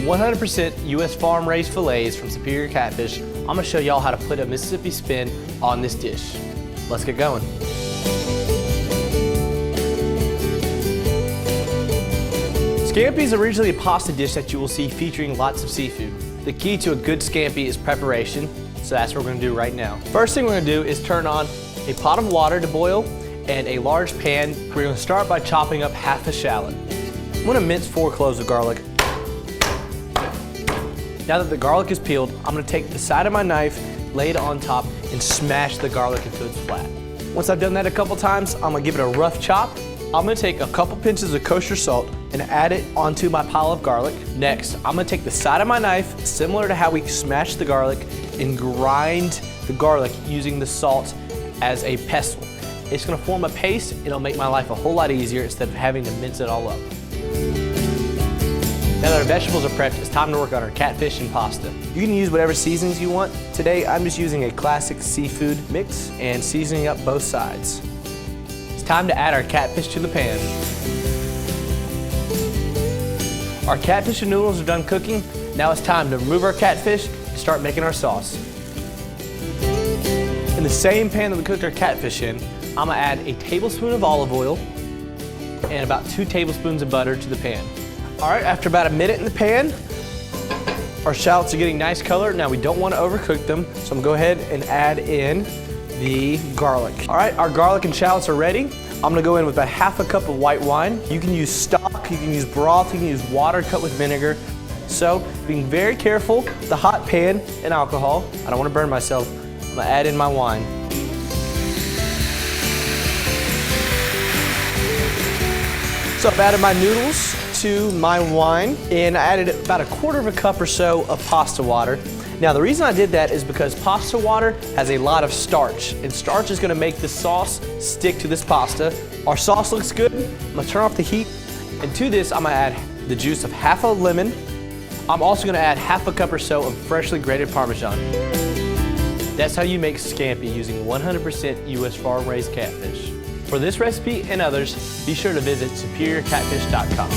100% U.S. farm-raised fillets from Superior Catfish. I'm gonna show y'all how to put a Mississippi spin on this dish. Let's get going. Scampi is originally a pasta dish that you will see featuring lots of seafood. The key to a good scampi is preparation, so that's what we're gonna do right now. First thing we're gonna do is turn on a pot of water to boil and a large pan. We're gonna start by chopping up half a shallot. I'm gonna mince 4 cloves of garlic. Now that the garlic is peeled, I'm gonna take the side of my knife, lay it on top, and smash the garlic until it's flat. Once I've done that a couple times, I'm gonna give it a rough chop. I'm gonna take a couple pinches of kosher salt and add it onto my pile of garlic. Next, I'm gonna take the side of my knife, similar to how we smashed the garlic, and grind the garlic using the salt as a pestle. It's gonna form a paste, and it'll make my life a whole lot easier instead of having to mince it all up. Now that our vegetables are prepped, it's time to work on our catfish and pasta. You can use whatever seasonings you want. Today, I'm just using a classic seafood mix and seasoning up both sides. It's time to add our catfish to the pan. Our catfish and noodles are done cooking. Now it's time to remove our catfish and start making our sauce. In the same pan that we cooked our catfish in, I'm gonna add a tablespoon of olive oil and about 2 tablespoons of butter to the pan. All right, after about a minute in the pan, our shallots are getting nice color. Now we don't want to overcook them, so I'm gonna go ahead and add in the garlic. All right, our garlic and shallots are ready. I'm gonna go in with about half a cup of white wine. You can use stock, you can use broth, you can use water cut with vinegar. So being very careful, the hot pan and alcohol. I don't want to burn myself. I'm gonna add in my wine. So I've added my noodles to my wine, and I added about 1/4 cup or so of pasta water. Now the reason I did that is because pasta water has a lot of starch, and starch is gonna make the sauce stick to this pasta. Our sauce looks good. I'm gonna turn off the heat, and to this I'm gonna add the juice of half a lemon. I'm also gonna add half a cup or so of freshly grated parmesan. That's how you make scampi using 100% U.S. farm-raised catfish. For this recipe and others, be sure to visit superiorcatfish.com.